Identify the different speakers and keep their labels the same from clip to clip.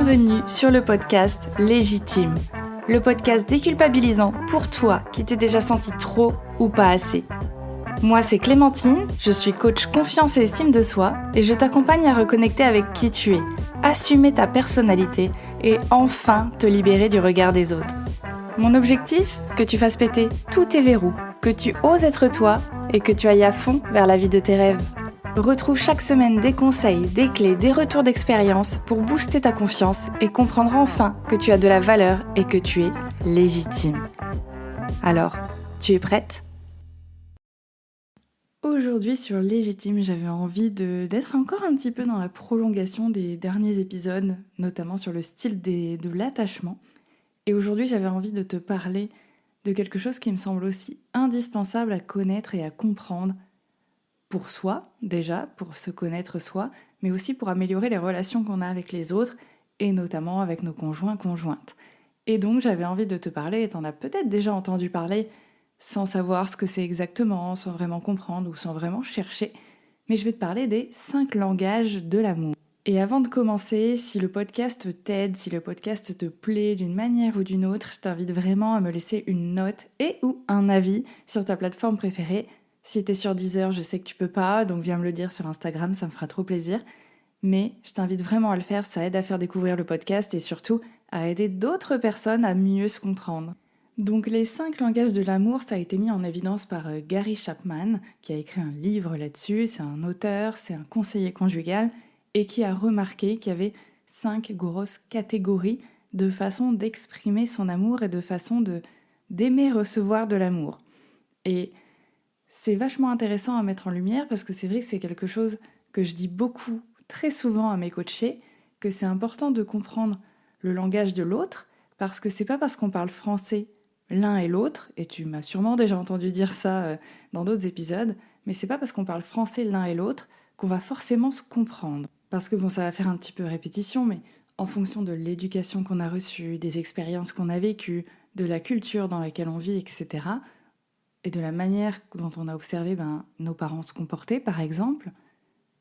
Speaker 1: Bienvenue sur le podcast Légitime, le podcast déculpabilisant pour toi qui t'es déjà senti trop ou pas assez. Moi c'est Clémentine, je suis coach confiance et estime de soi et je t'accompagne à reconnecter avec qui tu es, assumer ta personnalité et enfin te libérer du regard des autres. Mon objectif, que tu fasses péter tous tes verrous, que tu oses être toi et que tu ailles à fond vers la vie de tes rêves. Retrouve chaque semaine des conseils, des clés, des retours d'expérience pour booster ta confiance et comprendre enfin que tu as de la valeur et que tu es légitime. Alors, tu es prête ? Aujourd'hui sur Légitime, j'avais envie d'être encore un petit peu dans la prolongation des derniers épisodes, notamment sur le style de l'attachement. Et aujourd'hui, j'avais envie de te parler de quelque chose qui me semble aussi indispensable à connaître et à comprendre pour soi, déjà, pour se connaître soi, mais aussi pour améliorer les relations qu'on a avec les autres, et notamment avec nos conjoints, conjointes. Et donc, j'avais envie de te parler, et t'en as peut-être déjà entendu parler, sans savoir ce que c'est exactement, sans vraiment comprendre ou sans vraiment chercher, mais je vais te parler des 5 langages de l'amour. Et avant de commencer, si le podcast t'aide, si le podcast te plaît d'une manière ou d'une autre, je t'invite vraiment à me laisser une note et ou un avis sur ta plateforme préférée. Si t'es sur Deezer, je sais que tu peux pas, donc viens me le dire sur Instagram, ça me fera trop plaisir. Mais je t'invite vraiment à le faire, ça aide à faire découvrir le podcast et surtout à aider d'autres personnes à mieux se comprendre. Donc les 5 langages de l'amour, ça a été mis en évidence par Gary Chapman, qui a écrit un livre là-dessus, c'est un auteur, c'est un conseiller conjugal, et qui a remarqué qu'il y avait 5 grosses catégories de façon d'exprimer son amour et de façon d'aimer recevoir de l'amour. Et c'est vachement intéressant à mettre en lumière parce que c'est vrai que c'est quelque chose que je dis beaucoup, très souvent à mes coachés, que c'est important de comprendre le langage de l'autre parce que c'est pas parce qu'on parle français l'un et l'autre, et tu m'as sûrement déjà entendu dire ça dans d'autres épisodes, mais c'est pas parce qu'on parle français l'un et l'autre qu'on va forcément se comprendre. Parce que bon, ça va faire un petit peu répétition, mais en fonction de l'éducation qu'on a reçue, des expériences qu'on a vécues, de la culture dans laquelle on vit, etc., et de la manière dont on a observé nos parents se comporter, par exemple,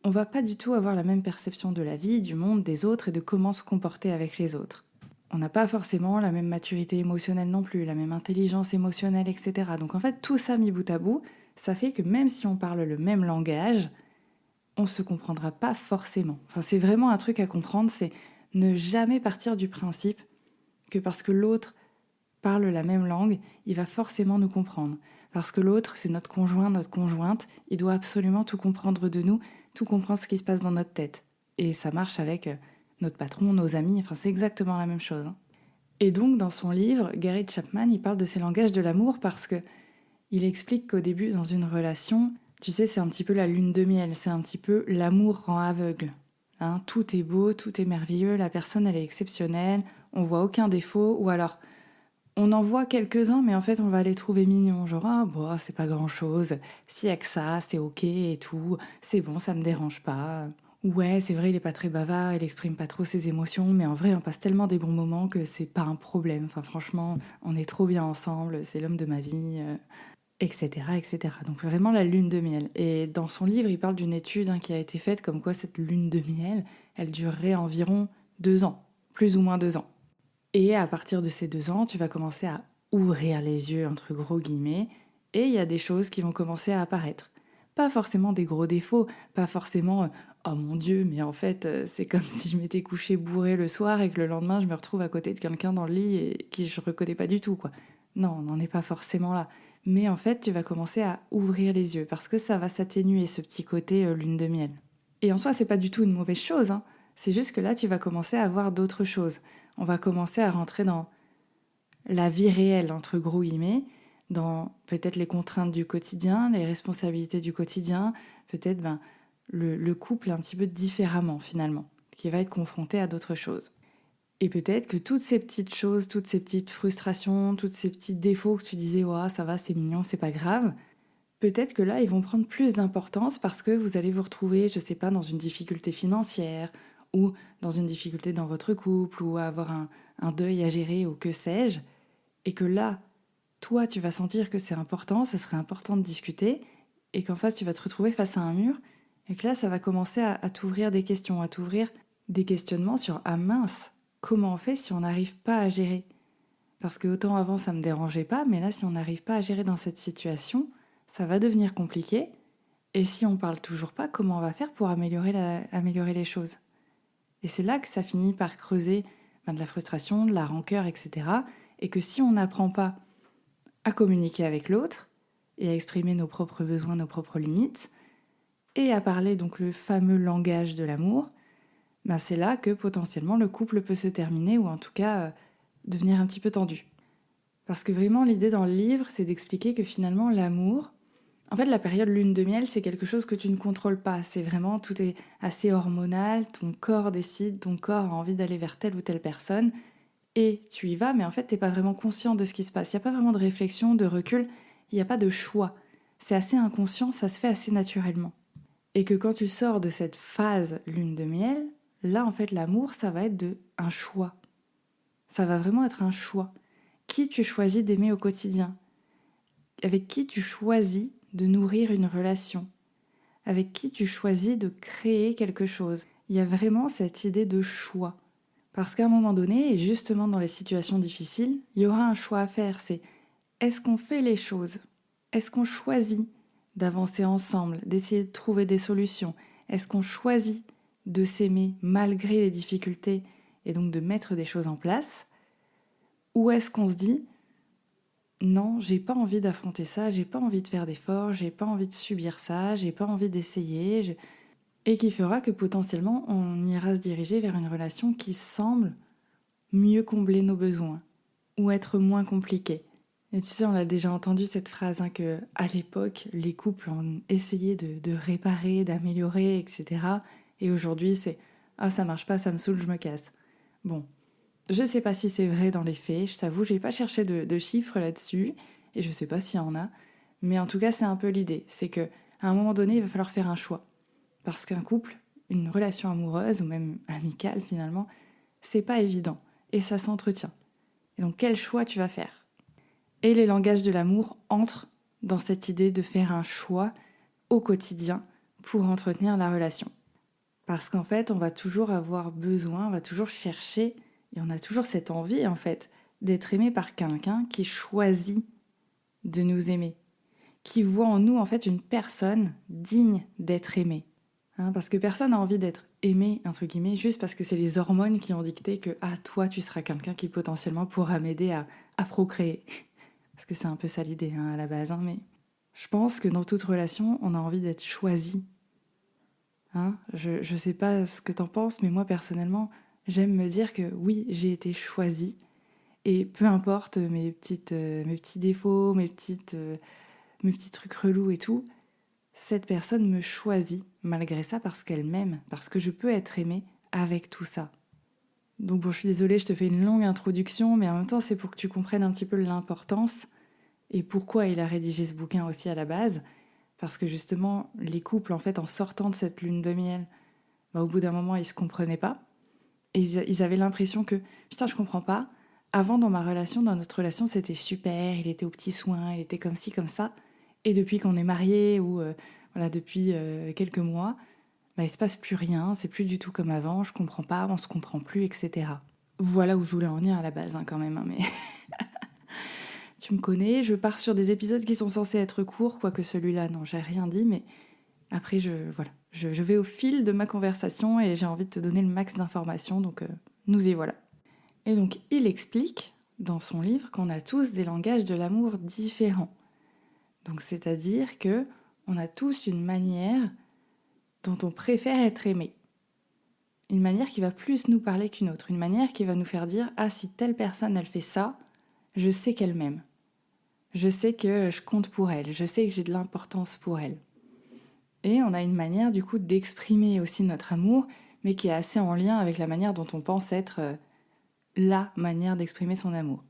Speaker 1: on va pas du tout avoir la même perception de la vie, du monde, des autres et de comment se comporter avec les autres. On n'a pas forcément la même maturité émotionnelle non plus, la même intelligence émotionnelle, etc. Donc en fait, tout ça mis bout à bout, ça fait que même si on parle le même langage, on se comprendra pas forcément. Enfin, c'est vraiment un truc à comprendre, c'est ne jamais partir du principe que parce que l'autre parle la même langue, il va forcément nous comprendre. Parce que l'autre, c'est notre conjoint, notre conjointe, il doit absolument tout comprendre de nous, tout comprendre ce qui se passe dans notre tête. Et ça marche avec notre patron, nos amis, enfin c'est exactement la même chose. Et donc dans son livre, Gary Chapman, il parle de ces langages de l'amour parce que il explique qu'au début, dans une relation, tu sais, c'est un petit peu la lune de miel, c'est un petit peu l'amour rend aveugle. Hein, tout est beau, tout est merveilleux, la personne elle est exceptionnelle, on voit aucun défaut, ou alors on en voit quelques-uns, mais en fait, on va les trouver mignons. Genre, ah, bon, c'est pas grand-chose. S'il y a que ça, c'est ok et tout. C'est bon, ça me dérange pas. Ouais, c'est vrai, il est pas très bavard, il exprime pas trop ses émotions, mais en vrai, on passe tellement des bons moments que c'est pas un problème. Enfin, franchement, on est trop bien ensemble, c'est l'homme de ma vie, etc., etc. Donc, vraiment la lune de miel. Et dans son livre, il parle d'une étude qui a été faite comme quoi cette lune de miel, elle durerait environ 2 ans, plus ou moins 2 ans. Et à partir de ces 2 ans, tu vas commencer à ouvrir les yeux, entre gros guillemets, et il y a des choses qui vont commencer à apparaître. Pas forcément des gros défauts, pas forcément oh mon Dieu, mais en fait, c'est comme si je m'étais couchée bourrée le soir et que le lendemain, je me retrouve à côté de quelqu'un dans le lit et qui je reconnais pas du tout, quoi. Non, on n'en est pas forcément là. Mais en fait, tu vas commencer à ouvrir les yeux parce que ça va s'atténuer, ce petit côté lune de miel. Et en soi, c'est pas du tout une mauvaise chose, hein. C'est juste que là, tu vas commencer à voir d'autres choses. On va commencer à rentrer dans la vie réelle, entre gros guillemets, dans peut-être les contraintes du quotidien, les responsabilités du quotidien, peut-être le couple un petit peu différemment finalement, qui va être confronté à d'autres choses. Et peut-être que toutes ces petites choses, toutes ces petites frustrations, tous ces petits défauts que tu disais « ouais, ça va, c'est mignon, c'est pas grave », peut-être que là, ils vont prendre plus d'importance parce que vous allez vous retrouver, je sais pas, dans une difficulté financière ou dans une difficulté dans votre couple ou avoir un deuil à gérer ou que sais-je. Et que là, toi, tu vas sentir que c'est important, ça serait important de discuter et qu'en face, tu vas te retrouver face à un mur et que là, ça va commencer à t'ouvrir des questions, à t'ouvrir des questionnements sur « ah mince, comment on fait si on n'arrive pas à gérer ? Parce que autant avant ça me dérangeait pas, mais là si on n'arrive pas à gérer dans cette situation, ça va devenir compliqué. Et si on parle toujours pas, comment on va faire pour améliorer les choses ? Et c'est là que ça finit par creuser de la frustration, de la rancœur, etc. Et que si on n'apprend pas à communiquer avec l'autre et à exprimer nos propres besoins, nos propres limites, et à parler donc le fameux langage de l'amour, c'est là que potentiellement le couple peut se terminer ou en tout cas devenir un petit peu tendu. Parce que vraiment l'idée dans le livre, c'est d'expliquer que finalement l'amour, en fait la période lune de miel, c'est quelque chose que tu ne contrôles pas. C'est vraiment, tout est assez hormonal, ton corps décide, ton corps a envie d'aller vers telle ou telle personne, et tu y vas, mais en fait t'es pas vraiment conscient de ce qui se passe. Il n'y a pas vraiment de réflexion, de recul, il n'y a pas de choix. C'est assez inconscient, ça se fait assez naturellement. Et que quand tu sors de cette phase lune de miel, là en fait l'amour, ça va être un choix. Ça va vraiment être un choix. Qui tu choisis d'aimer au quotidien ? Avec qui tu choisis de nourrir une relation ? Avec qui tu choisis de créer quelque chose ? Il y a vraiment cette idée de choix. Parce qu'à un moment donné, et justement dans les situations difficiles, il y aura un choix à faire. C'est est-ce qu'on fait les choses ? Est-ce qu'on choisit d'avancer ensemble, d'essayer de trouver des solutions ? Est-ce qu'on choisit de s'aimer malgré les difficultés et donc de mettre des choses en place ? Ou est-ce qu'on se dit non, j'ai pas envie d'affronter ça, j'ai pas envie de faire d'efforts, j'ai pas envie de subir ça, j'ai pas envie d'essayer, et qui fera que potentiellement on ira se diriger vers une relation qui semble mieux combler nos besoins ou être moins compliquée. Et tu sais, on l'a déjà entendu cette phrase, que à l'époque, les couples ont essayé de réparer, d'améliorer, etc. Et aujourd'hui, c'est « Ah, ça marche pas, ça me saoule, je me casse ». Bon, je sais pas si c'est vrai dans les faits, je t'avoue, j'ai pas cherché de chiffres là-dessus, et je sais pas s'il y en a, mais en tout cas, c'est un peu l'idée, c'est qu'à un moment donné, il va falloir faire un choix. Parce qu'un couple, une relation amoureuse, ou même amicale finalement, c'est pas évident, et ça s'entretient. Et donc, quel choix tu vas faire ? Et les langages de l'amour entrent dans cette idée de faire un choix au quotidien pour entretenir la relation. Parce qu'en fait, on va toujours avoir besoin, on va toujours chercher, et on a toujours cette envie, en fait, d'être aimé par quelqu'un qui choisit de nous aimer, qui voit en nous, en fait, une personne digne d'être aimée. Parce que personne n'a envie d'être aimé, entre guillemets, juste parce que c'est les hormones qui ont dicté que, toi, tu seras quelqu'un qui potentiellement pourra m'aider à procréer. Parce que c'est un peu ça l'idée, à la base, mais je pense que dans toute relation, on a envie d'être choisi. Je sais pas ce que t'en penses, mais moi, personnellement, j'aime me dire que oui, j'ai été choisie, et peu importe mes petits défauts, mes petits trucs relous et tout, cette personne me choisit malgré ça parce qu'elle m'aime, parce que je peux être aimée avec tout ça. Donc bon, je suis désolée, je te fais une longue introduction, mais en même temps, c'est pour que tu comprennes un petit peu l'importance et pourquoi il a rédigé ce bouquin aussi à la base. Parce que justement, les couples, en fait, en sortant de cette lune de miel, au bout d'un moment, ils se comprenaient pas. Et ils avaient l'impression que, putain, je comprends pas. Avant, dans notre relation, c'était super, il était aux petits soins, il était comme ci, comme ça. Et depuis qu'on est mariés ou depuis quelques mois, il se passe plus rien, c'est plus du tout comme avant, je comprends pas, on se comprend plus, etc. Voilà où je voulais en venir à la base, quand même, mais tu me connais, je pars sur des épisodes qui sont censés être courts, quoique celui-là, non, j'ai rien dit, mais après, je vais au fil de ma conversation et j'ai envie de te donner le max d'informations, donc nous y voilà. Et donc, il explique, dans son livre, qu'on a tous des langages de l'amour différents. Donc, c'est-à-dire que on a tous une manière dont on préfère être aimé. Une manière qui va plus nous parler qu'une autre. Une manière qui va nous faire dire « Ah, si telle personne, elle fait ça, je sais qu'elle m'aime. Je sais que je compte pour elle. Je sais que j'ai de l'importance pour elle. » Et on a une manière, du coup, d'exprimer aussi notre amour, mais qui est assez en lien avec la manière dont on pense être la manière d'exprimer son amour.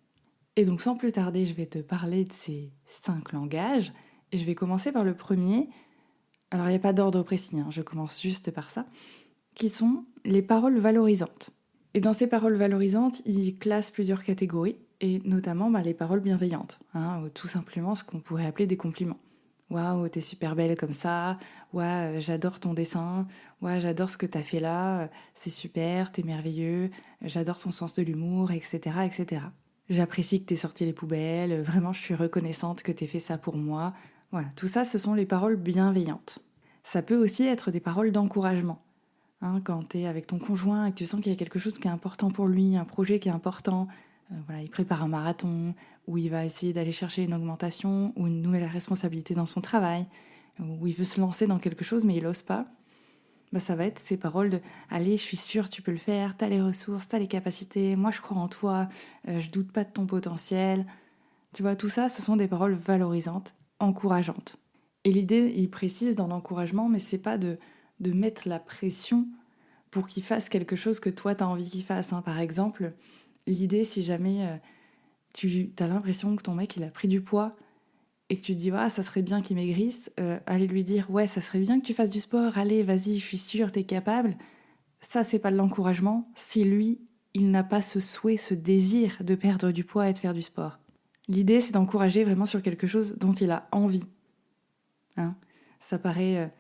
Speaker 1: Et donc, sans plus tarder, je vais te parler de ces 5 langages. Et je vais commencer par le premier. Alors, il n'y a pas d'ordre précis, je commence juste par ça. Qui sont les paroles valorisantes. Et dans ces paroles valorisantes, il classe plusieurs catégories, et notamment les paroles bienveillantes, ou tout simplement ce qu'on pourrait appeler des compliments. Waouh, t'es super belle comme ça. Ouais, j'adore ton dessin. Ouais, j'adore ce que t'as fait là. C'est super, t'es merveilleux. J'adore ton sens de l'humour, etc., etc. J'apprécie que t'aies sorti les poubelles. Vraiment, je suis reconnaissante que t'aies fait ça pour moi. Voilà, tout ça, ce sont les paroles bienveillantes. Ça peut aussi être des paroles d'encouragement. Hein, quand t'es avec ton conjoint et que tu sens qu'il y a quelque chose qui est important pour lui, un projet qui est important, voilà, il prépare un marathon, ou il va essayer d'aller chercher une augmentation ou une nouvelle responsabilité dans son travail, ou il veut se lancer dans quelque chose mais il n'ose pas, bah ça va être ces paroles de «Allez, je suis sûre, tu peux le faire, t'as les ressources, t'as les capacités, moi je crois en toi, je doute pas de ton potentiel». Tu vois, tout ça, ce sont des paroles valorisantes, encourageantes. Et l'idée, il précise dans l'encouragement, mais c'est pas de mettre la pression pour qu'il fasse quelque chose que toi, tu as envie qu'il fasse. Hein. Par exemple, l'idée, si jamais tu as l'impression que ton mec, il a pris du poids et que tu te dis, ah, ça serait bien qu'il maigrisse, aller lui dire, ouais, ça serait bien que tu fasses du sport, allez, vas-y, je suis sûre, t'es capable. Ça, c'est pas de l'encouragement si lui, il n'a pas ce souhait, ce désir de perdre du poids et de faire du sport. L'idée, c'est d'encourager vraiment sur quelque chose dont il a envie. Hein. Ça paraît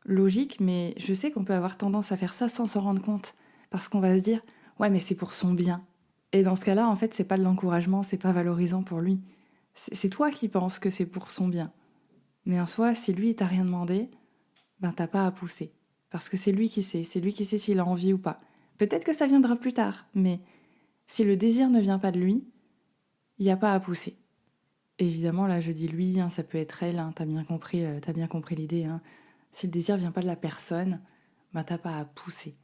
Speaker 1: logique, mais je sais qu'on peut avoir tendance à faire ça sans s'en rendre compte. Parce qu'on va se dire, ouais, mais c'est pour son bien. Et dans ce cas-là, en fait, c'est pas de l'encouragement, c'est pas valorisant pour lui. C'est toi qui penses que c'est pour son bien. Mais en soi, si lui, il t'a rien demandé, ben t'as pas à pousser. Parce que c'est lui qui sait s'il a envie ou pas. Peut-être que ça viendra plus tard, mais si le désir ne vient pas de lui, il n'y a pas à pousser. Évidemment, là, je dis lui, hein, ça peut être elle, hein, t'as bien compris l'idée. Hein. Si le désir vient pas de la personne, ben t'as pas à pousser.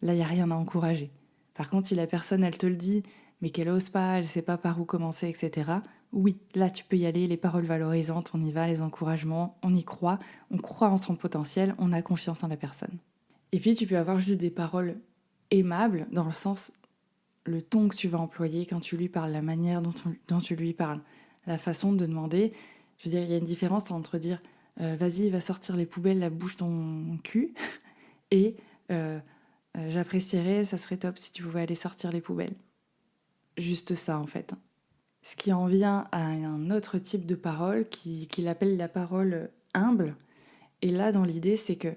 Speaker 1: Là, il n'y a rien à encourager. Par contre, si la personne, elle te le dit, mais qu'elle ose pas, elle sait pas par où commencer, etc., oui, là, tu peux y aller, les paroles valorisantes, on y va, les encouragements, on croit en son potentiel, on a confiance en la personne. Et puis, tu peux avoir juste des paroles aimables, dans le sens, le ton que tu vas employer quand tu lui parles, la manière dont tu lui parles, la façon de demander. Je veux dire, il y a une différence entre dire vas-y, va sortir les poubelles, la bouche ton cul, et j'apprécierais, ça serait top si tu pouvais aller sortir les poubelles. Juste ça, en fait. Ce qui en vient à un autre type de parole qu'il appelle la parole humble. Et là, dans l'idée, c'est que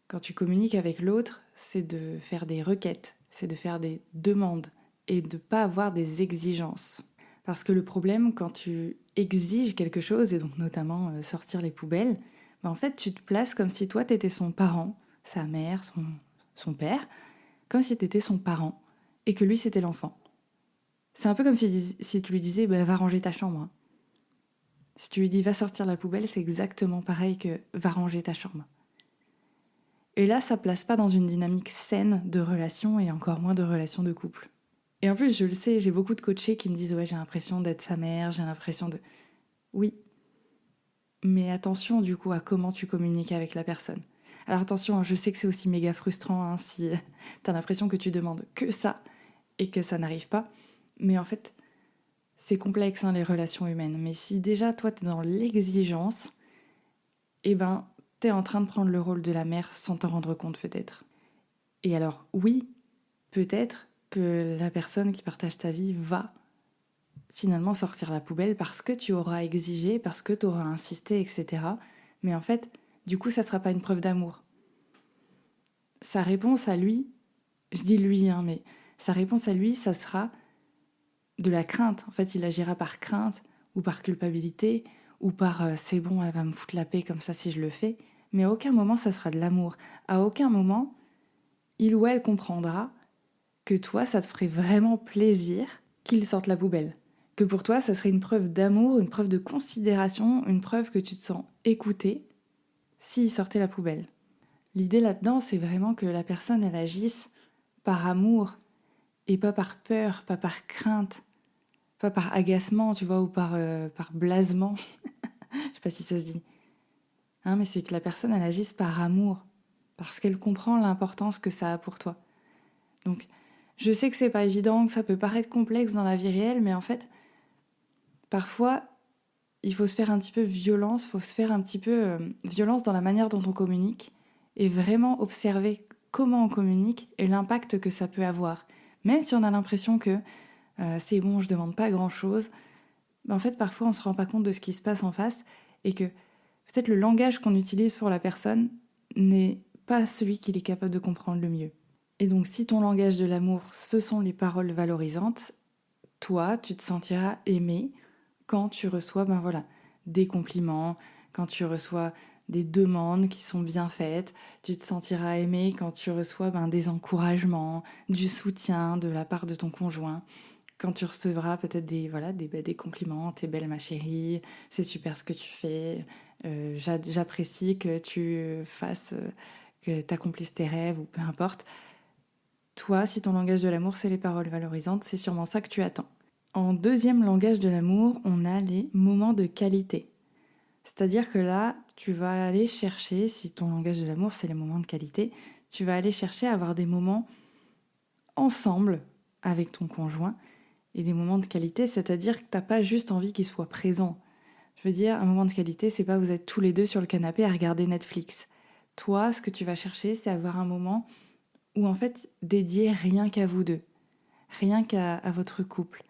Speaker 1: quand tu communiques avec l'autre, c'est de faire des requêtes, c'est de faire des demandes et de ne pas avoir des exigences. Parce que le problème, quand tu exiges quelque chose, et donc notamment sortir les poubelles, ben en fait, tu te places comme si toi, tu étais son parent, sa mère, son père, comme si tu étais son parent et que lui, c'était l'enfant. C'est un peu comme si tu lui disais bah, va ranger ta chambre. Hein. Si tu lui dis va sortir la poubelle, c'est exactement pareil que va ranger ta chambre. Et là, ça place pas dans une dynamique saine de relation et encore moins de relation de couple. Et en plus, je le sais, j'ai beaucoup de coachés qui me disent ouais, j'ai l'impression d'être sa mère, j'ai l'impression de... Oui, mais attention du coup à comment tu communiques avec la personne. Alors attention, je sais que c'est aussi méga frustrant hein, si t'as l'impression que tu demandes que ça et que ça n'arrive pas. Mais en fait, c'est complexe hein, les relations humaines. Mais si déjà toi t'es dans l'exigence, eh ben t'es en train de prendre le rôle de la mère sans t'en rendre compte peut-être. Et alors oui, peut-être que la personne qui partage ta vie va finalement sortir la poubelle parce que tu auras exigé, parce que tu auras insisté, etc. Mais en fait, du coup, ça ne sera pas une preuve d'amour. Sa réponse à lui, je dis lui, hein, mais sa réponse à lui, ça sera de la crainte. En fait, il agira par crainte ou par culpabilité ou par c'est bon, elle va me foutre la paix comme ça si je le fais. Mais à aucun moment, ça sera de l'amour. À aucun moment, il ou elle comprendra que toi, ça te ferait vraiment plaisir qu'il sorte la poubelle. Que pour toi, ça serait une preuve d'amour, une preuve de considération, une preuve que tu te sens écouté s'il sortait la poubelle. L'idée là-dedans, c'est vraiment que la personne, elle agisse par amour et pas par peur, pas par crainte, pas par agacement, tu vois, ou par blasement. Je sais pas si ça se dit. Hein, mais c'est que la personne, elle agisse par amour, parce qu'elle comprend l'importance que ça a pour toi. Donc, je sais que c'est pas évident, que ça peut paraître complexe dans la vie réelle, mais en fait, parfois, il faut se faire un petit peu violence, il faut se faire un petit peu violence dans la manière dont on communique et vraiment observer comment on communique et l'impact que ça peut avoir. Même si on a l'impression que c'est bon, je demande pas grand-chose, mais en fait, parfois, on se rend pas compte de ce qui se passe en face et que Peut-être le langage qu'on utilise pour la personne n'est pas celui qu'il est capable de comprendre le mieux. Et donc si ton langage de l'amour, ce sont les paroles valorisantes, toi, tu te sentiras aimé quand tu reçois des compliments, quand tu reçois des demandes qui sont bien faites, tu te sentiras aimé quand tu reçois des encouragements, du soutien de la part de ton conjoint, quand tu recevras peut-être des compliments, t'es belle ma chérie, c'est super ce que tu fais, j'apprécie que tu fasses, que tu accomplisses tes rêves ou peu importe. Toi, si ton langage de l'amour, c'est les paroles valorisantes, c'est sûrement ça que tu attends. En deuxième langage de l'amour, on a les moments de qualité. C'est-à-dire que là, tu vas aller chercher, si ton langage de l'amour, c'est les moments de qualité, tu vas aller chercher à avoir des moments ensemble avec ton conjoint et des moments de qualité, c'est-à-dire que tu n'as pas juste envie qu'il soit présent. Je veux dire, un moment de qualité, c'est pas vous êtes tous les deux sur le canapé à regarder Netflix. Toi, ce que tu vas chercher, c'est avoir un moment où en fait dédié rien qu'à vous deux, rien qu'à votre couple,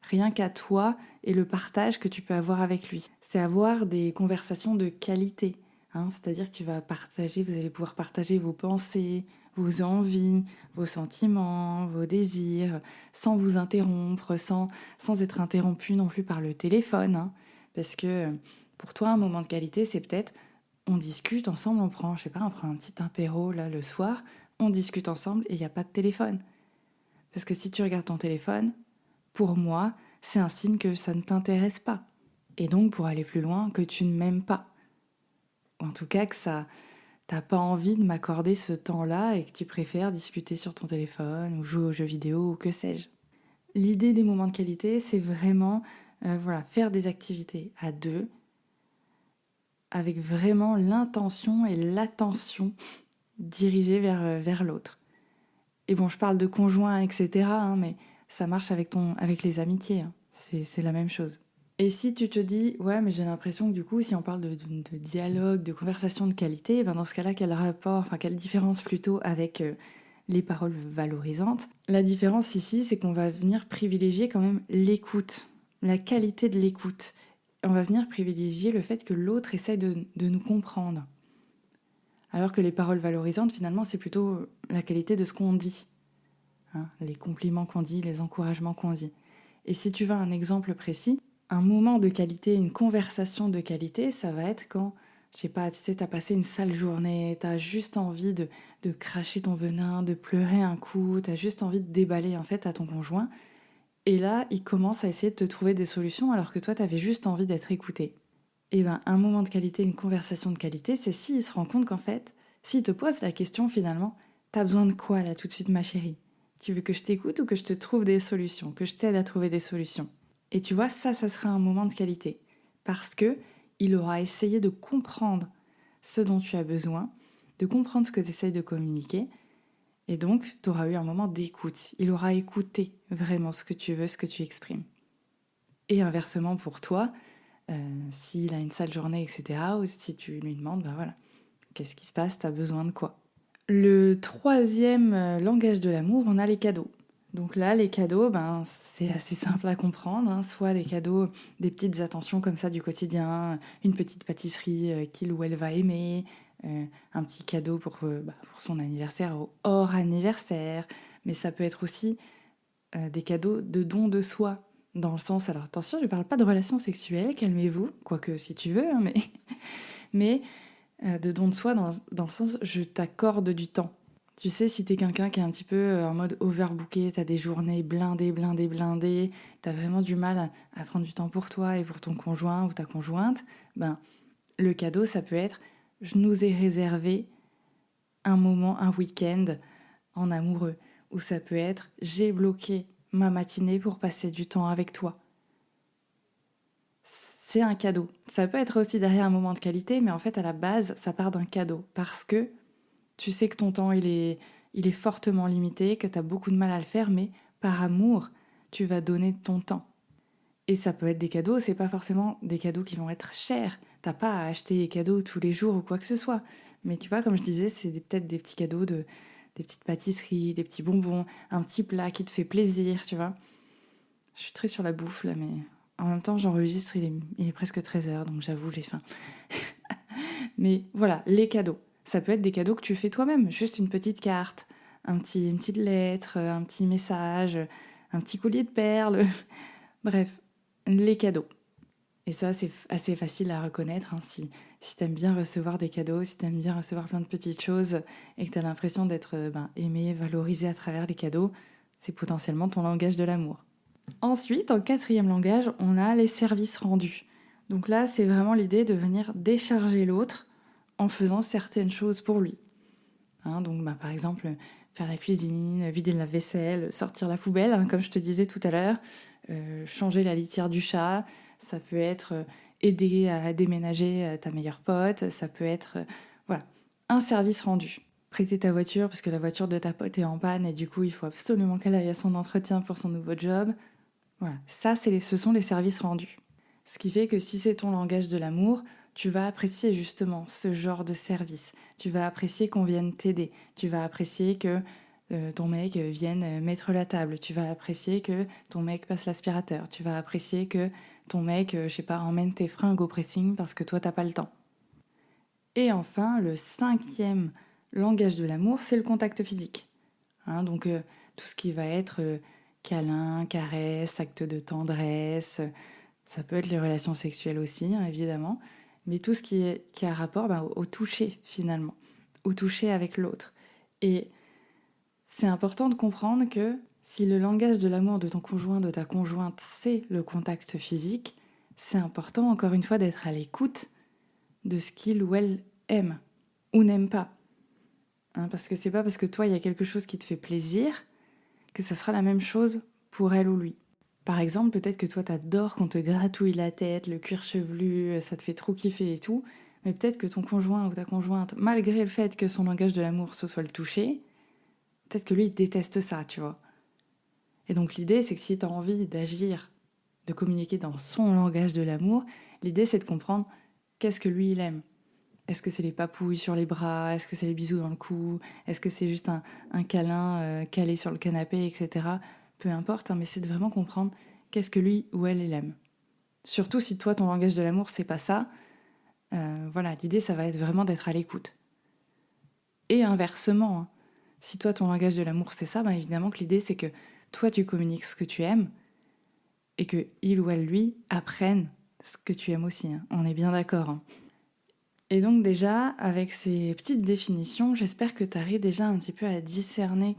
Speaker 1: rien qu'à toi et le partage que tu peux avoir avec lui. C'est avoir des conversations de qualité, c'est-à-dire que vous allez pouvoir partager vos pensées, vos envies, vos sentiments, vos désirs, sans vous interrompre, sans être interrompu non plus par le téléphone, parce que pour toi, un moment de qualité, c'est peut-être on discute ensemble, on prend un petit apéro là le soir, on discute ensemble et il n'y a pas de téléphone. Parce que si tu regardes ton téléphone, pour moi, c'est un signe que ça ne t'intéresse pas. Et donc, pour aller plus loin, que tu ne m'aimes pas. Ou en tout cas, que t'as pas envie de m'accorder ce temps-là et que tu préfères discuter sur ton téléphone ou jouer aux jeux vidéo ou que sais-je. L'idée des moments de qualité, c'est vraiment faire des activités à deux avec vraiment l'intention et l'attention dirigée vers l'autre. Et bon, je parle de conjoint, etc., mais ça marche avec les amitiés. C'est la même chose. Et si tu te dis, ouais, mais j'ai l'impression que du coup, si on parle de dialogue, de conversation de qualité, dans ce cas-là, quelle différence plutôt avec les paroles valorisantes? La différence ici, c'est qu'on va venir privilégier quand même l'écoute, la qualité de l'écoute. On va venir privilégier le fait que l'autre essaie de nous comprendre. Alors que les paroles valorisantes, finalement, c'est plutôt la qualité de ce qu'on dit. Les compliments qu'on dit, les encouragements qu'on dit. Et si tu veux un exemple précis, un moment de qualité, une conversation de qualité, ça va être quand, je sais pas, tu sais, t'as passé une sale journée, t'as juste envie de cracher ton venin, de pleurer un coup, t'as juste envie de déballer en fait à ton conjoint. Et là, il commence à essayer de te trouver des solutions alors que toi, t'avais juste envie d'être écouté. Et un moment de qualité, une conversation de qualité, c'est s'il se rend compte qu'en fait, s'il te pose la question finalement, t'as besoin de quoi là tout de suite ma chérie? Tu veux que je t'écoute ou que je te trouve des solutions, que je t'aide à trouver des solutions? Et tu vois, ça sera un moment de qualité. Parce que il aura essayé de comprendre ce dont tu as besoin, de comprendre ce que tu essayes de communiquer. Et donc, tu auras eu un moment d'écoute. Il aura écouté vraiment ce que tu veux, ce que tu exprimes. Et inversement pour toi, s'il a une sale journée, etc., ou si tu lui demandes, qu'est-ce qui se passe, t'as besoin de quoi? Le troisième langage de l'amour, on a les cadeaux. Donc là, les cadeaux, c'est assez simple à comprendre. Soit les cadeaux, des petites attentions comme ça du quotidien, une petite pâtisserie qu'il ou elle va aimer, un petit cadeau pour son anniversaire ou hors anniversaire. Mais ça peut être aussi des cadeaux de don de soi. Dans le sens, alors attention, je ne parle pas de relations sexuelles, calmez-vous, quoique si tu veux, mais de don de soi dans le sens, je t'accorde du temps. Tu sais, si t'es quelqu'un qui est un petit peu en mode overbooké, t'as des journées blindées, t'as vraiment du mal à prendre du temps pour toi et pour ton conjoint ou ta conjointe, le cadeau, ça peut être, je nous ai réservé un moment, un week-end en amoureux. Ou ça peut être, j'ai bloqué ma matinée pour passer du temps avec toi. C'est un cadeau. Ça peut être aussi derrière un moment de qualité, mais en fait, à la base, ça part d'un cadeau. Parce que tu sais que ton temps, il est fortement limité, que tu as beaucoup de mal à le faire, mais par amour, tu vas donner ton temps. Et ça peut être des cadeaux, c'est pas forcément des cadeaux qui vont être chers. T'as pas à acheter des cadeaux tous les jours ou quoi que ce soit. Mais tu vois, comme je disais, c'est peut-être des petits cadeaux, des petites pâtisseries, des petits bonbons, un petit plat qui te fait plaisir, tu vois. Je suis très sur la bouffe là, mais en même temps, j'enregistre, il est presque 13h, donc j'avoue, j'ai faim. Mais voilà, les cadeaux. Ça peut être des cadeaux que tu fais toi-même, juste une petite carte, une petite lettre, un petit message, un petit collier de perles. Bref, les cadeaux. Et ça, c'est assez facile à reconnaître, hein, si t'aimes bien recevoir des cadeaux, si t'aimes bien recevoir plein de petites choses et que t'as l'impression d'être aimé, valorisé à travers les cadeaux, c'est potentiellement ton langage de l'amour. Ensuite, en quatrième langage, on a les services rendus. Donc là, c'est vraiment l'idée de venir décharger l'autre en faisant certaines choses pour lui. Hein, donc par exemple, faire la cuisine, vider la vaisselle, sortir la poubelle, hein, comme je te disais tout à l'heure, changer la litière du chat, ça peut être aider à déménager ta meilleure pote, ça peut être voilà, un service rendu. Prêter ta voiture parce que la voiture de ta pote est en panne et du coup il faut absolument qu'elle aille à son entretien pour son nouveau job. Voilà, ça ce sont les services rendus. Ce qui fait que si c'est ton langage de l'amour, tu vas apprécier justement ce genre de service. Tu vas apprécier qu'on vienne t'aider. Tu vas apprécier que ton mec vienne mettre la table. Tu vas apprécier que ton mec passe l'aspirateur. Tu vas apprécier que ton mec, je sais pas, emmène tes fringues au pressing parce que toi, t'as pas le temps. Et enfin, le cinquième langage de l'amour, c'est le contact physique. Hein, donc tout ce qui va être câlin, caresse, acte de tendresse, ça peut être les relations sexuelles aussi, hein, évidemment, mais tout ce qui a rapport au toucher, finalement, au toucher avec l'autre. Et c'est important de comprendre que si le langage de l'amour de ton conjoint, de ta conjointe, c'est le contact physique, c'est important, encore une fois, d'être à l'écoute de ce qu'il ou elle aime ou n'aime pas. Hein, parce que c'est pas parce que toi, il y a quelque chose qui te fait plaisir que ça sera la même chose pour elle ou lui. Par exemple, peut-être que toi, t'adores qu'on te gratouille la tête, le cuir chevelu, ça te fait trop kiffer et tout, mais peut-être que ton conjoint ou ta conjointe, malgré le fait que son langage de l'amour ce soit le toucher, peut-être que lui, il déteste ça, tu vois. Et donc l'idée, c'est que si t'as envie d'agir, de communiquer dans son langage de l'amour, l'idée, c'est de comprendre qu'est-ce que lui, il aime. Est-ce que c'est les papouilles sur les bras? Est-ce que c'est les bisous dans le cou? Est-ce que c'est juste un câlin calé sur le canapé, etc. Peu importe, hein, mais c'est de vraiment comprendre qu'est-ce que lui ou elle aime. Surtout si toi, ton langage de l'amour, c'est pas ça. Voilà, l'idée, ça va être vraiment d'être à l'écoute. Et inversement, hein, si toi, ton langage de l'amour, c'est ça, évidemment que l'idée, c'est que toi, tu communiques ce que tu aimes et que il ou elle, lui, apprenne ce que tu aimes aussi. Hein. On est bien d'accord. Hein. Et donc déjà, avec ces petites définitions, j'espère que tu arrives déjà un petit peu à discerner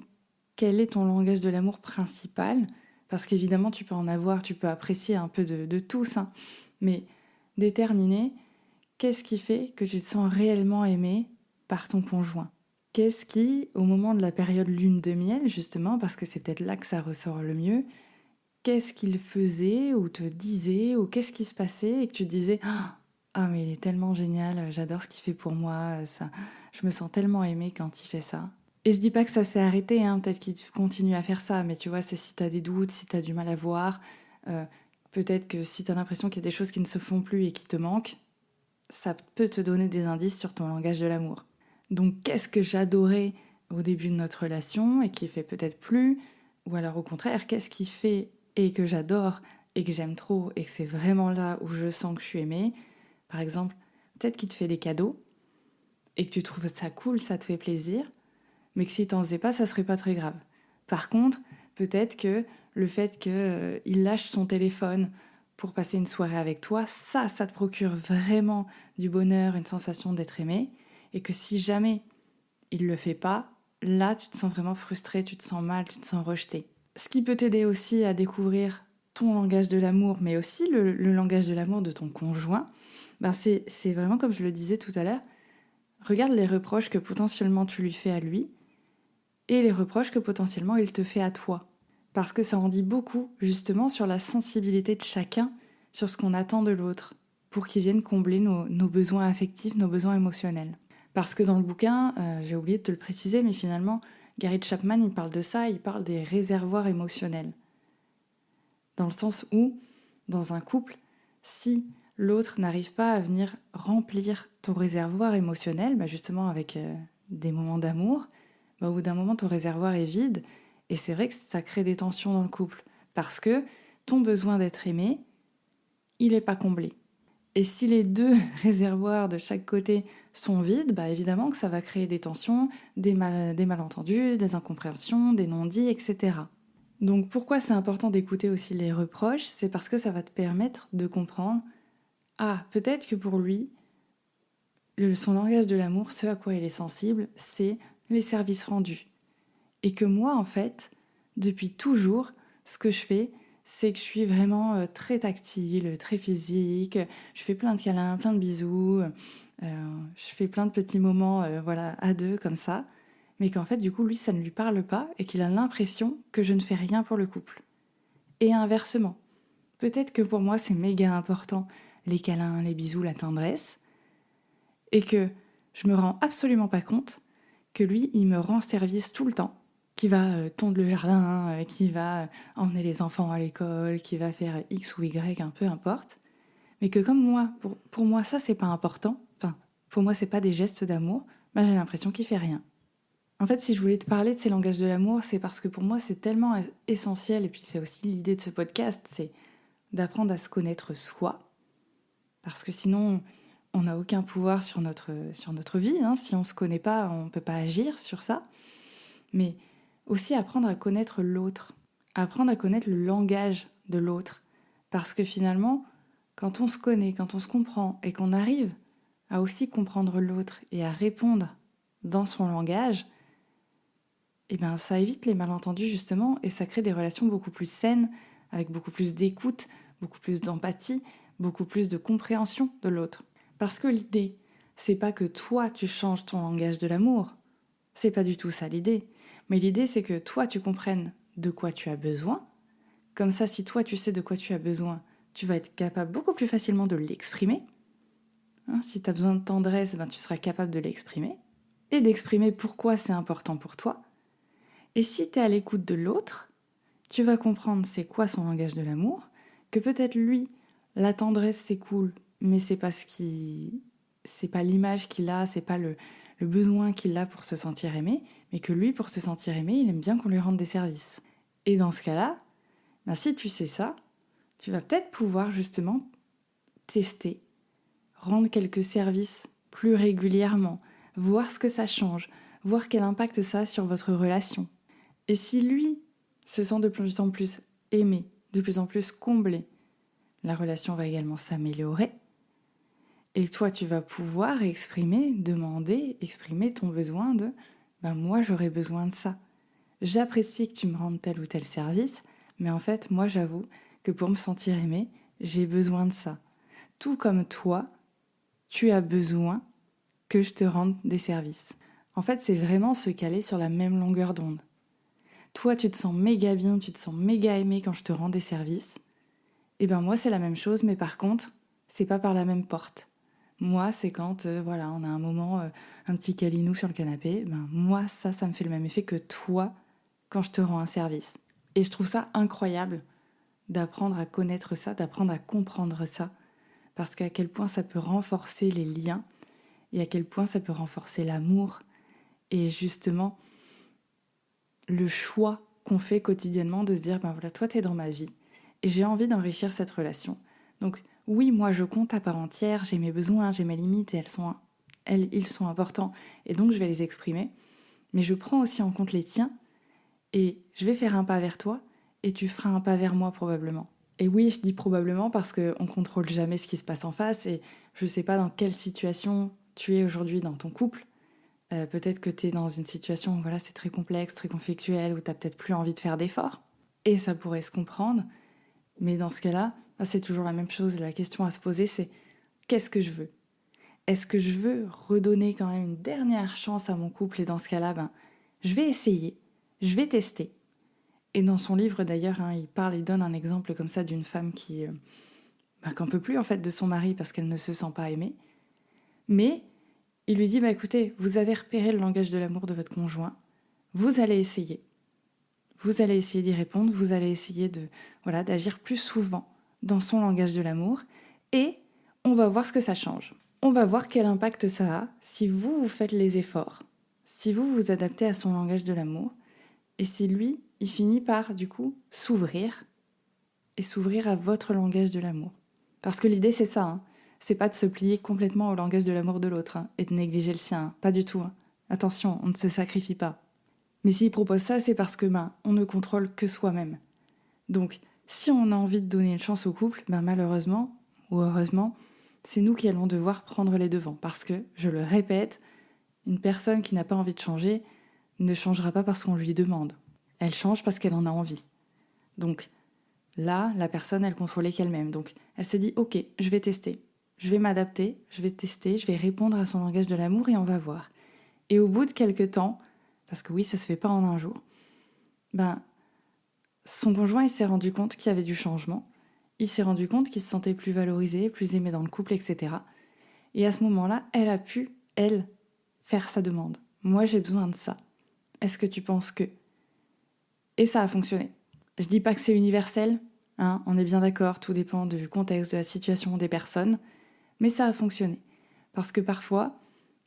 Speaker 1: quel est ton langage de l'amour principal, parce qu'évidemment, tu peux en avoir, tu peux apprécier un peu de tous, hein, mais déterminer qu'est-ce qui fait que tu te sens réellement aimé par ton conjoint. Qu'est-ce qui, au moment de la période lune de miel, justement, parce que c'est peut-être là que ça ressort le mieux, qu'est-ce qu'il faisait ou te disait, ou qu'est-ce qui se passait et que tu te disais ah mais il est tellement génial, j'adore ce qu'il fait pour moi, ça, je me sens tellement aimée quand il fait ça. Et je dis pas que ça s'est arrêté, hein, peut-être qu'il continue à faire ça, mais tu vois, c'est si t'as des doutes, si t'as du mal à voir, peut-être que si t'as l'impression qu'il y a des choses qui ne se font plus et qui te manquent, ça peut te donner des indices sur ton langage de l'amour. Donc qu'est-ce que j'adorais au début de notre relation et qui fait peut-être plus, ou alors au contraire, qu'est-ce qui fait et que j'adore et que j'aime trop et que c'est vraiment là où je sens que je suis aimée. Par exemple, peut-être qu'il te fait des cadeaux et que tu trouves ça cool, ça te fait plaisir, mais que si t'en faisais pas, ça serait pas très grave. Par contre, peut-être que le fait qu'il lâche son téléphone pour passer une soirée avec toi, ça te procure vraiment du bonheur, une sensation d'être aimé, et que si jamais il le fait pas, là tu te sens vraiment frustré, tu te sens mal, tu te sens rejeté. Ce qui peut t'aider aussi à découvrir ton langage de l'amour, mais aussi le langage de l'amour de ton conjoint, c'est vraiment comme je le disais tout à l'heure, regarde les reproches que potentiellement tu lui fais à lui et les reproches que potentiellement il te fait à toi. Parce que ça en dit beaucoup justement sur la sensibilité de chacun, sur ce qu'on attend de l'autre, pour qu'il vienne combler nos besoins affectifs, nos besoins émotionnels. Parce que dans le bouquin, j'ai oublié de te le préciser, mais finalement, Gary Chapman, il parle de ça, il parle des réservoirs émotionnels. Dans le sens où, dans un couple, si l'autre n'arrive pas à venir remplir ton réservoir émotionnel, justement avec des moments d'amour, au bout d'un moment, ton réservoir est vide. Et c'est vrai que ça crée des tensions dans le couple. Parce que ton besoin d'être aimé, il n'est pas comblé. Et si les deux réservoirs de chaque côté sont vides, bah évidemment que ça va créer des tensions, des malentendus, des incompréhensions, des non-dits, etc. Donc pourquoi c'est important d'écouter aussi les reproches? C'est parce que ça va te permettre de comprendre, ah, peut-être que pour lui, son langage de l'amour, ce à quoi il est sensible, c'est les services rendus. Et que moi, en fait, depuis toujours, ce que je fais, c'est que je suis vraiment très tactile, très physique. Je fais plein de câlins, plein de bisous. Je fais plein de petits moments voilà, à deux, comme ça. Mais qu'en fait, du coup, lui, ça ne lui parle pas et qu'il a l'impression que je ne fais rien pour le couple. Et inversement, peut-être que pour moi, c'est méga important, les câlins, les bisous, la tendresse, et que je me rends absolument pas compte que lui, il me rend service tout le temps, qui va tondre le jardin, qui va emmener les enfants à l'école, qui va faire X ou Y, un peu importe. Mais que comme moi, pour moi, ça, c'est pas important, enfin, pour moi, c'est pas des gestes d'amour, bah, j'ai l'impression qu'il fait rien. En fait, si je voulais te parler de ces langages de l'amour, c'est parce que pour moi, c'est tellement essentiel, et puis c'est aussi l'idée de ce podcast, c'est d'apprendre à se connaître soi, parce que sinon, on n'a aucun pouvoir sur notre vie. Hein. Si on ne se connaît pas, on ne peut pas agir sur ça. Mais aussi apprendre à connaître l'autre, apprendre à connaître le langage de l'autre. Parce que finalement, quand on se connaît, quand on se comprend et qu'on arrive à aussi comprendre l'autre et à répondre dans son langage, eh bien, ça évite les malentendus justement et ça crée des relations beaucoup plus saines, avec beaucoup plus d'écoute, beaucoup plus d'empathie, beaucoup plus de compréhension de l'autre. Parce que l'idée, c'est pas que toi tu changes ton langage de l'amour, c'est pas du tout ça l'idée. Mais l'idée, c'est que toi tu comprennes de quoi tu as besoin. Comme ça, si toi tu sais de quoi tu as besoin, tu vas être capable beaucoup plus facilement de l'exprimer. Hein, si tu as besoin de tendresse, ben, tu seras capable de l'exprimer et d'exprimer pourquoi c'est important pour toi. Et si tu es à l'écoute de l'autre, tu vas comprendre c'est quoi son langage de l'amour, que peut-être lui, la tendresse c'est cool, mais c'est pas c'est pas l'image qu'il a, c'est pas le besoin qu'il a pour se sentir aimé, mais que lui, pour se sentir aimé, il aime bien qu'on lui rende des services. Et dans ce cas-là, ben si tu sais ça, tu vas peut-être pouvoir justement tester, rendre quelques services plus régulièrement, voir ce que ça change, voir quel impact ça a sur votre relation. Et si lui se sent de plus en plus aimé, de plus en plus comblé, la relation va également s'améliorer. Et toi, tu vas pouvoir exprimer, demander, exprimer ton besoin de ben moi, j'aurais besoin de ça. J'apprécie que tu me rendes tel ou tel service, mais en fait, moi, j'avoue que pour me sentir aimé, j'ai besoin de ça. Tout comme toi, tu as besoin que je te rende des services. En fait, c'est vraiment se caler sur la même longueur d'onde. Toi, tu te sens méga bien, tu te sens méga aimé quand je te rends des services. Et ben moi, c'est la même chose, mais par contre, c'est pas par la même porte. Moi, c'est quand, voilà, on a un moment, un petit câlinou sur le canapé. Ben moi, ça me fait le même effet que toi quand je te rends un service. Et je trouve ça incroyable d'apprendre à connaître ça, d'apprendre à comprendre ça, parce qu'à quel point ça peut renforcer les liens et à quel point ça peut renforcer l'amour et justement le choix qu'on fait quotidiennement de se dire, ben voilà, toi t'es dans ma vie et j'ai envie d'enrichir cette relation. Donc oui, moi je compte à part entière, j'ai mes besoins, j'ai mes limites et ils sont importants et donc je vais les exprimer, mais je prends aussi en compte les tiens et je vais faire un pas vers toi et tu feras un pas vers moi probablement. Et oui, je dis probablement parce qu'on ne contrôle jamais ce qui se passe en face et je ne sais pas dans quelle situation tu es aujourd'hui dans ton couple. Peut-être que tu es dans une situation où voilà, c'est très complexe, très conflictuel, où tu n'as peut-être plus envie de faire d'efforts. Et ça pourrait se comprendre. Mais dans ce cas-là, c'est toujours la même chose. La question à se poser, c'est qu'est-ce que je veux? Est-ce que je veux redonner quand même une dernière chance à mon couple? Et dans ce cas-là, je vais essayer, je vais tester. Et dans son livre d'ailleurs, hein, il donne un exemple comme ça d'une femme qui qu'en peut plus en fait de son mari parce qu'elle ne se sent pas aimée. Mais il lui dit, écoutez, vous avez repéré le langage de l'amour de votre conjoint, vous allez essayer. Vous allez essayer d'y répondre, vous allez essayer d'agir plus souvent dans son langage de l'amour et on va voir ce que ça change. On va voir quel impact ça a si vous faites les efforts, si vous vous adaptez à son langage de l'amour et si lui, il finit par, du coup, s'ouvrir et s'ouvrir à votre langage de l'amour. Parce que l'idée, c'est ça, hein. c'est pas de se plier complètement au langage de l'amour de l'autre et de négliger le sien, pas du tout. Attention, on ne se sacrifie pas. Mais s'il propose ça, c'est parce que on ne contrôle que soi-même. Donc, si on a envie de donner une chance au couple, malheureusement, ou heureusement, c'est nous qui allons devoir prendre les devants. Parce que, je le répète, une personne qui n'a pas envie de changer ne changera pas parce qu'on lui demande. Elle change parce qu'elle en a envie. Donc, là, la personne, elle contrôlait qu'elle-même. Donc, elle s'est dit, ok, je vais tester. Je vais m'adapter, je vais tester, je vais répondre à son langage de l'amour et on va voir. Et au bout de quelques temps, parce que oui, ça se fait pas en un jour, son conjoint, il s'est rendu compte qu'il y avait du changement. Il s'est rendu compte qu'il se sentait plus valorisé, plus aimé dans le couple, etc. Et à ce moment-là, elle a pu, elle, faire sa demande. Moi, j'ai besoin de ça. Est-ce que tu penses que... Et ça a fonctionné. Je dis pas que c'est universel, on est bien d'accord, tout dépend du contexte, de la situation des personnes, mais ça a fonctionné. Parce que parfois,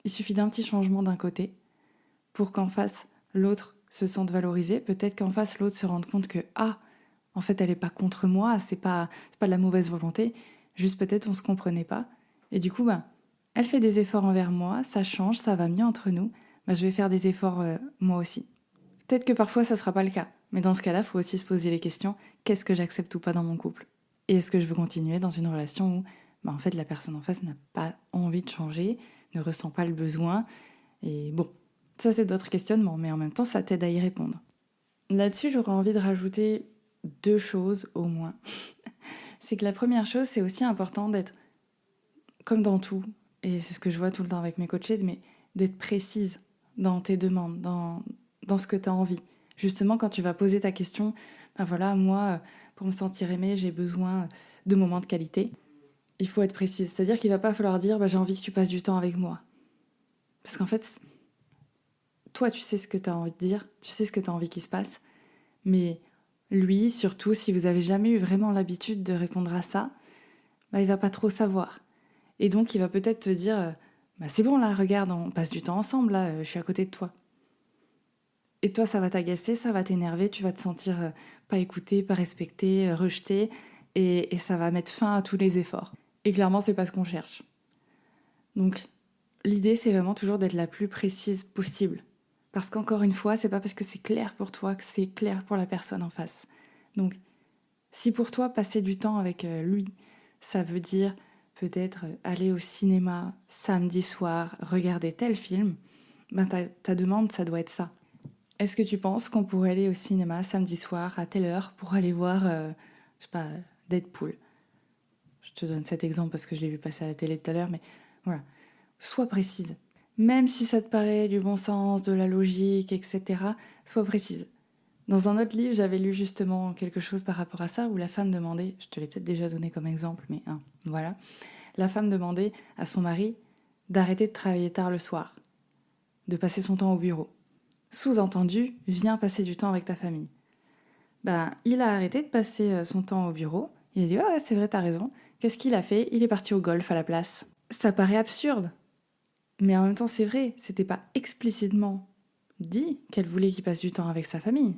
Speaker 1: il suffit d'un petit changement d'un côté pour qu'en face, l'autre se sente valorisé. Peut-être qu'en face, l'autre se rende compte que, en fait, elle n'est pas contre moi, c'est pas de la mauvaise volonté, juste peut-être on se comprenait pas. Et du coup, elle fait des efforts envers moi, ça change, ça va mieux entre nous, je vais faire des efforts moi aussi. Peut-être que parfois ça sera pas le cas, mais dans ce cas-là, il faut aussi se poser les questions, qu'est-ce que j'accepte ou pas dans mon couple? Et est-ce que je veux continuer dans une relation où en fait la personne en face n'a pas envie de changer, ne ressent pas le besoin, et bon, ça c'est d'autres questionnements, mais en même temps ça t'aide à y répondre. Là-dessus, j'aurais envie de rajouter 2 choses au moins. C'est que la première chose, c'est aussi important d'être, comme dans tout, et c'est ce que je vois tout le temps avec mes coachés, mais d'être précise dans tes demandes, dans ce que tu as envie. Justement, quand tu vas poser ta question, moi, pour me sentir aimée, j'ai besoin de moments de qualité. Il faut être précise. C'est-à-dire qu'il va pas falloir dire, j'ai envie que tu passes du temps avec moi. Parce qu'en fait, toi, tu sais ce que tu as envie de dire, tu sais ce que tu as envie qu'il se passe, mais lui, surtout, si vous avez jamais eu vraiment l'habitude de répondre à ça, il va pas trop savoir. Et donc, il va peut-être te dire, c'est bon là, regarde, on passe du temps ensemble, là, je suis à côté de toi. Et toi, ça va t'agacer, ça va t'énerver, tu vas te sentir pas écouté, pas respecté, rejeté, et ça va mettre fin à tous les efforts. Et clairement, c'est pas ce qu'on cherche. Donc, l'idée, c'est vraiment toujours d'être la plus précise possible. Parce qu'encore une fois, c'est pas parce que c'est clair pour toi que c'est clair pour la personne en face. Donc, si pour toi, passer du temps avec lui, ça veut dire peut-être aller au cinéma samedi soir, regarder tel film, ta demande, ça doit être ça. Est-ce que tu penses qu'on pourrait aller au cinéma samedi soir à telle heure pour aller voir, Deadpool? Je te donne cet exemple parce que je l'ai vu passer à la télé tout à l'heure, mais voilà. Sois précise. Même si ça te paraît du bon sens, de la logique, etc., sois précise. Dans un autre livre, j'avais lu justement quelque chose par rapport à ça, où la femme demandait, je te l'ai peut-être déjà donné comme exemple, mais voilà, la femme demandait à son mari d'arrêter de travailler tard le soir, de passer son temps au bureau. Sous-entendu, viens passer du temps avec ta famille. Il a arrêté de passer son temps au bureau, il a dit « ouais, c'est vrai, t'as raison ». Qu'est-ce qu'il a fait? Il est parti au golf à la place. Ça paraît absurde, mais en même temps c'est vrai, c'était pas explicitement dit qu'elle voulait qu'il passe du temps avec sa famille.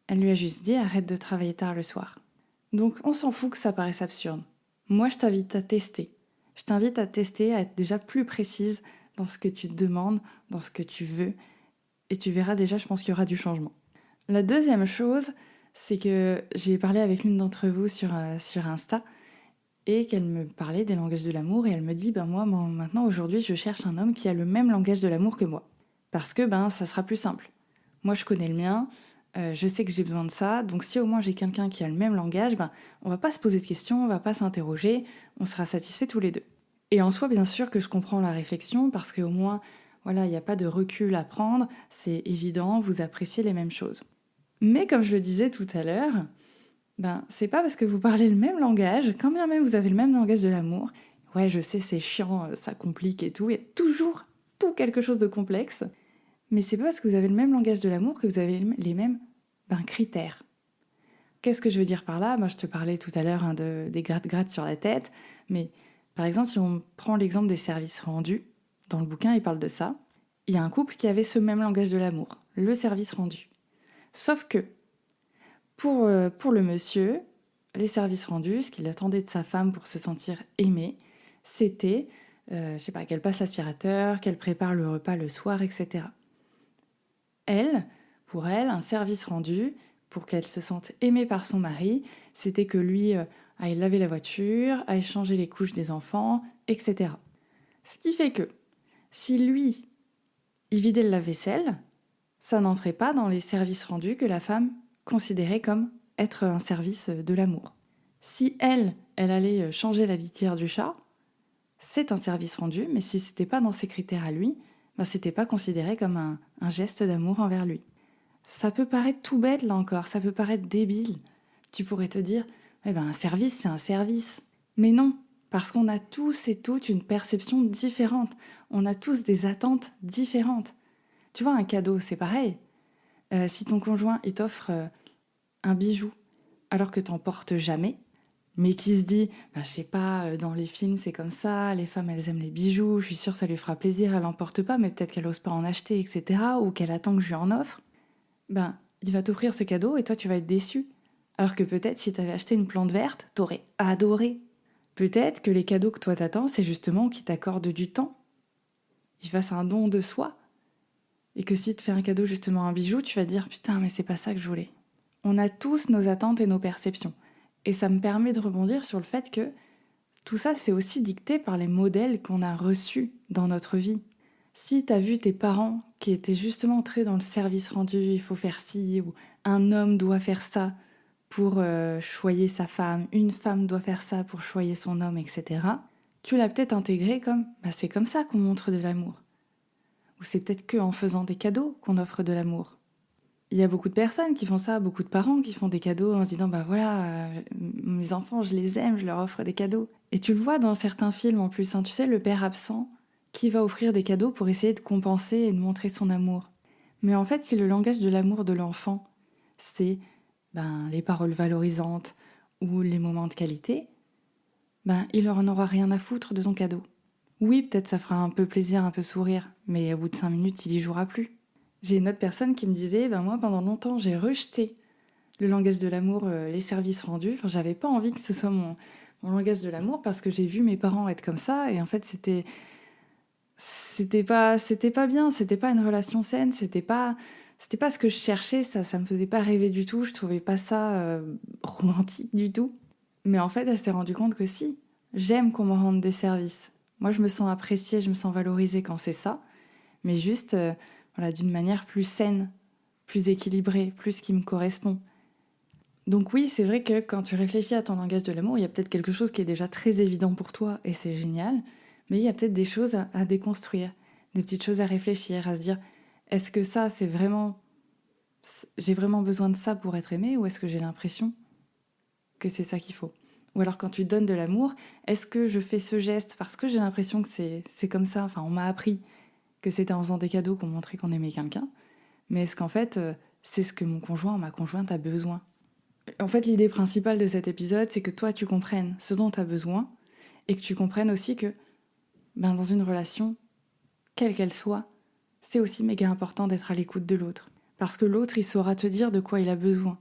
Speaker 1: Elle lui a juste dit « arrête de travailler tard le soir ». Donc on s'en fout que ça paraisse absurde. Moi je t'invite à tester. Je t'invite à tester, à être déjà plus précise dans ce que tu demandes, dans ce que tu veux, et tu verras déjà, je pense qu'il y aura du changement. La deuxième chose, c'est que j'ai parlé avec l'une d'entre vous sur Insta, et qu'elle me parlait des langages de l'amour, et elle me dit, moi maintenant aujourd'hui je cherche un homme qui a le même langage de l'amour que moi. Parce que ça sera plus simple. Moi je connais le mien, je sais que j'ai besoin de ça, donc si au moins j'ai quelqu'un qui a le même langage, on va pas se poser de questions, on va pas s'interroger, on sera satisfaits tous les deux. Et en soi, bien sûr que je comprends la réflexion, parce qu'au moins, voilà, il n'y a pas de recul à prendre, c'est évident, vous appréciez les mêmes choses. Mais comme je le disais tout à l'heure, c'est pas parce que vous parlez le même langage, quand bien même vous avez le même langage de l'amour, ouais, je sais, c'est chiant, ça complique et tout, il y a toujours tout quelque chose de complexe, mais c'est pas parce que vous avez le même langage de l'amour que vous avez les mêmes critères. Qu'est-ce que je veux dire par là? Moi, je te parlais tout à l'heure des gratte-gratte sur la tête, mais par exemple, si on prend l'exemple des services rendus, dans le bouquin, il parle de ça, il y a un couple qui avait ce même langage de l'amour, le service rendu. Sauf que, pour le monsieur, les services rendus, ce qu'il attendait de sa femme pour se sentir aimé, c'était, qu'elle passe l'aspirateur, qu'elle prépare le repas le soir, etc. Pour elle, un service rendu, pour qu'elle se sente aimée par son mari, c'était que lui aille laver la voiture, aille changer les couches des enfants, etc. Ce qui fait que, si lui, il vidait le lave-vaisselle, ça n'entrait pas dans les services rendus que la femme considérait comme être un service de l'amour. Si elle allait changer la litière du chat, c'est un service rendu, mais si c'était pas dans ses critères à lui, c'était pas considéré comme un geste d'amour envers lui. Ça peut paraître tout bête là encore, ça peut paraître débile. Tu pourrais te dire, un service c'est un service. Mais non, parce qu'on a tous et toutes une perception différente. On a tous des attentes différentes. Tu vois, un cadeau, c'est pareil. Si ton conjoint il t'offre un bijou alors que t'en portes jamais, mais qui se dit, je sais pas, dans les films c'est comme ça, les femmes elles aiment les bijoux, je suis sûre que ça lui fera plaisir, elle en porte pas, mais peut-être qu'elle ose pas en acheter, etc. Ou qu'elle attend que je lui en offre, il va t'offrir ce cadeau et toi tu vas être déçu. Alors que peut-être si t'avais acheté une plante verte, t'aurais adoré. Peut-être que les cadeaux que toi t'attends, c'est justement qu'ils t'accordent du temps. Ils fassent un don de soi. Et que si tu fais un cadeau justement un bijou, tu vas te dire putain mais c'est pas ça que je voulais. On a tous nos attentes et nos perceptions. Et ça me permet de rebondir sur le fait que tout ça c'est aussi dicté par les modèles qu'on a reçus dans notre vie. Si t'as vu tes parents qui étaient justement très dans le service rendu, il faut faire ci, ou un homme doit faire ça pour choyer sa femme, une femme doit faire ça pour choyer son homme, etc., tu l'as peut-être intégré comme c'est comme ça qu'on montre de l'amour. Ou c'est peut-être que en faisant des cadeaux qu'on offre de l'amour. Il y a beaucoup de personnes qui font ça, beaucoup de parents qui font des cadeaux en se disant mes enfants je les aime, je leur offre des cadeaux. Et tu le vois dans certains films en plus, tu sais, le père absent qui va offrir des cadeaux pour essayer de compenser et de montrer son amour. Mais en fait, si le langage de l'amour de l'enfant, c'est les paroles valorisantes ou les moments de qualité, il en aura rien à foutre de ton cadeau. Oui, peut-être ça fera un peu plaisir, un peu sourire, mais au bout de 5 minutes, il y jouera plus. J'ai une autre personne qui me disait, moi pendant longtemps j'ai rejeté le langage de l'amour, les services rendus. J'avais pas envie que ce soit mon langage de l'amour parce que j'ai vu mes parents être comme ça et en fait c'était pas bien, c'était pas une relation saine, c'était pas ce que je cherchais, ça me faisait pas rêver du tout, je trouvais pas ça romantique du tout. Mais en fait, elle s'est rendue compte que si, j'aime qu'on me rende des services. Moi, je me sens appréciée, je me sens valorisée quand c'est ça, mais juste d'une manière plus saine, plus équilibrée, plus qui me correspond. Donc oui, c'est vrai que quand tu réfléchis à ton langage de l'amour, il y a peut-être quelque chose qui est déjà très évident pour toi et c'est génial, mais il y a peut-être des choses à déconstruire, des petites choses à réfléchir, à se dire est-ce que ça, j'ai vraiment besoin de ça pour être aimée ou est-ce que j'ai l'impression que c'est ça qu'il faut? Ou alors quand tu donnes de l'amour, est-ce que je fais ce geste parce que j'ai l'impression que c'est comme ça, on m'a appris que c'était en faisant des cadeaux qu'on montrait qu'on aimait quelqu'un, mais est-ce qu'en fait c'est ce que mon conjoint ou ma conjointe a besoin? En fait, l'idée principale de cet épisode, c'est que toi, tu comprennes ce dont tu as besoin et que tu comprennes aussi que dans une relation, quelle qu'elle soit, c'est aussi méga important d'être à l'écoute de l'autre. Parce que l'autre, il saura te dire de quoi il a besoin,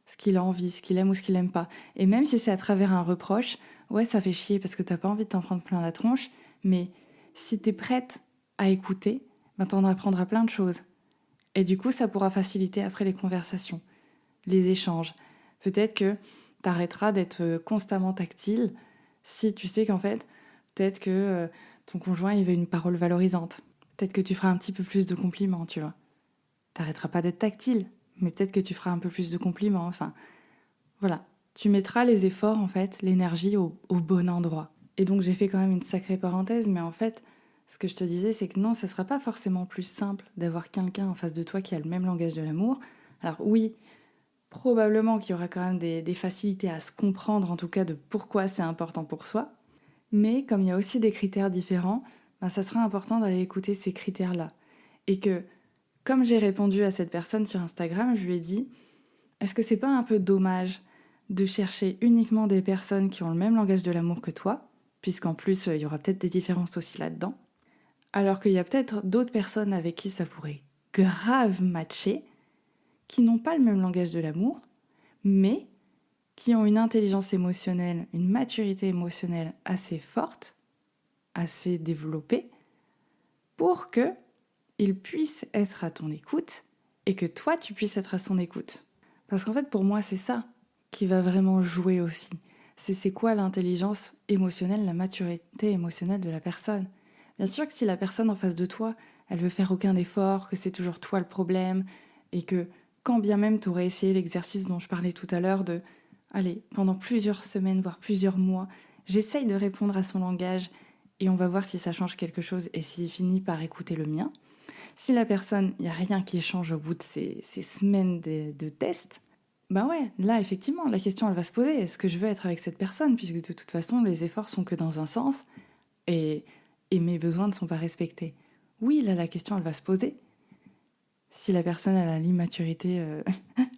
Speaker 1: ce qu'il a envie, ce qu'il aime ou ce qu'il aime pas. Et même si c'est à travers un reproche, ouais, ça fait chier parce que t'as pas envie de t'en prendre plein la tronche, mais si t'es prête à écouter, t'en apprendras plein de choses. Et du coup, ça pourra faciliter après les conversations, les échanges. Peut-être que t'arrêteras d'être constamment tactile si tu sais qu'en fait, peut-être que ton conjoint il veut une parole valorisante. Peut-être que tu feras un petit peu plus de compliments, tu vois. T'arrêteras pas d'être tactile, mais peut-être que tu feras un peu plus de compliments. Voilà. Tu mettras les efforts, en fait, l'énergie au bon endroit. Et donc, j'ai fait quand même une sacrée parenthèse, mais en fait, ce que je te disais, c'est que non, ça sera pas forcément plus simple d'avoir quelqu'un en face de toi qui a le même langage de l'amour. Alors oui, probablement qu'il y aura quand même des facilités à se comprendre, en tout cas, de pourquoi c'est important pour soi. Mais comme il y a aussi des critères différents, ça sera important d'aller écouter ces critères-là. Et que, comme j'ai répondu à cette personne sur Instagram, je lui ai dit « Est-ce que c'est pas un peu dommage de chercher uniquement des personnes qui ont le même langage de l'amour que toi, puisqu'en plus, il y aura peut-être des différences aussi là-dedans, alors qu'il y a peut-être d'autres personnes avec qui ça pourrait grave matcher, qui n'ont pas le même langage de l'amour, mais qui ont une intelligence émotionnelle, une maturité émotionnelle assez forte assez développé pour que il puisse être à ton écoute et que toi, tu puisses être à son écoute. Parce qu'en fait, pour moi, c'est ça qui va vraiment jouer aussi. C'est quoi l'intelligence émotionnelle, la maturité émotionnelle de la personne. Bien sûr que si la personne en face de toi, elle veut faire aucun effort, que c'est toujours toi le problème, et que quand bien même tu aurais essayé l'exercice dont je parlais tout à l'heure de allez, pendant plusieurs semaines, voire plusieurs mois, j'essaye de répondre à son langage et on va voir si ça change quelque chose et s'il finit par écouter le mien. Si la personne, il n'y a rien qui change au bout de ces semaines de tests, ben ouais, là effectivement, la question elle va se poser. Est-ce que je veux être avec cette personne? Puisque de toute façon, les efforts sont que dans un sens et mes besoins ne sont pas respectés. Oui, là la question elle va se poser. Si la personne elle a l'immaturité,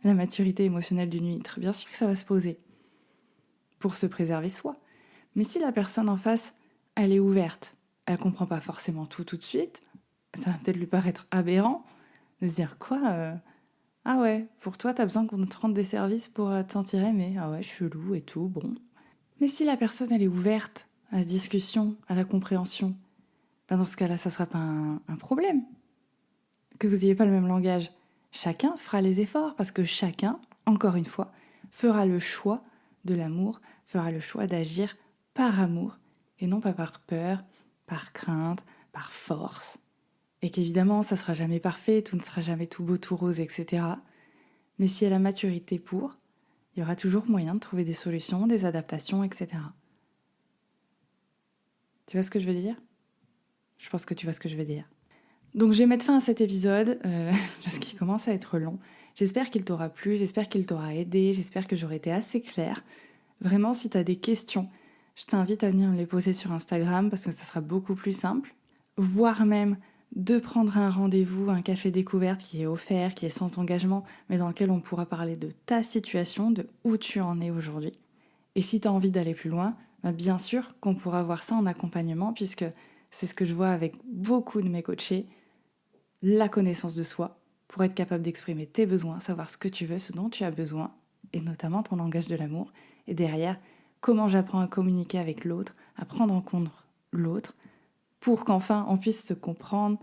Speaker 1: la maturité émotionnelle d'une huître, bien sûr que ça va se poser. Pour se préserver soi. Mais si la personne en face, elle est ouverte, elle comprend pas forcément tout de suite, ça va peut-être lui paraître aberrant de se dire quoi ah ouais, pour toi t'as besoin qu'on te rende des services pour te sentir aimé. Ah ouais, chelou et tout, bon. Mais si la personne elle est ouverte à la discussion, à la compréhension, ben dans ce cas-là, ça sera pas un problème. Que vous n'ayez pas le même langage. Chacun fera les efforts parce que chacun, encore une fois, fera le choix de l'amour, fera le choix d'agir par amour et non pas par peur, par crainte, par force. Et qu'évidemment, ça sera jamais parfait, tout ne sera jamais tout beau, tout rose, etc. Mais si elle a la maturité pour, il y aura toujours moyen de trouver des solutions, des adaptations, etc. Tu vois ce que je veux dire? Je pense que tu vois ce que je veux dire. Donc je vais mettre fin à cet épisode, parce qu'il commence à être long. J'espère qu'il t'aura plu, j'espère qu'il t'aura aidé, j'espère que j'aurai été assez claire. Vraiment, si tu as des questions, je t'invite à venir me les poser sur Instagram, parce que ça sera beaucoup plus simple. Voire même de prendre un rendez-vous, un café découverte qui est offert, qui est sans engagement, mais dans lequel on pourra parler de ta situation, de où tu en es aujourd'hui. Et si tu as envie d'aller plus loin, bien sûr qu'on pourra voir ça en accompagnement, puisque c'est ce que je vois avec beaucoup de mes coachés, la connaissance de soi, pour être capable d'exprimer tes besoins, savoir ce que tu veux, ce dont tu as besoin, et notamment ton langage de l'amour. Et derrière, comment j'apprends à communiquer avec l'autre, à prendre en compte l'autre, pour qu'enfin on puisse se comprendre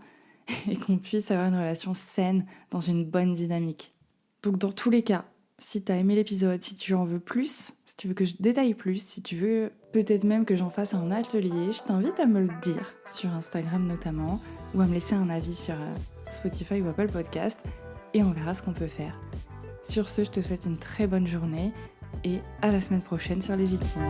Speaker 1: et qu'on puisse avoir une relation saine dans une bonne dynamique. Donc dans tous les cas, si tu as aimé l'épisode, si tu en veux plus, si tu veux que je détaille plus, si tu veux peut-être même que j'en fasse un atelier, je t'invite à me le dire sur Instagram notamment, ou à me laisser un avis sur Spotify ou Apple Podcast, et on verra ce qu'on peut faire. Sur ce, je te souhaite une très bonne journée, et à la semaine prochaine sur Légitime.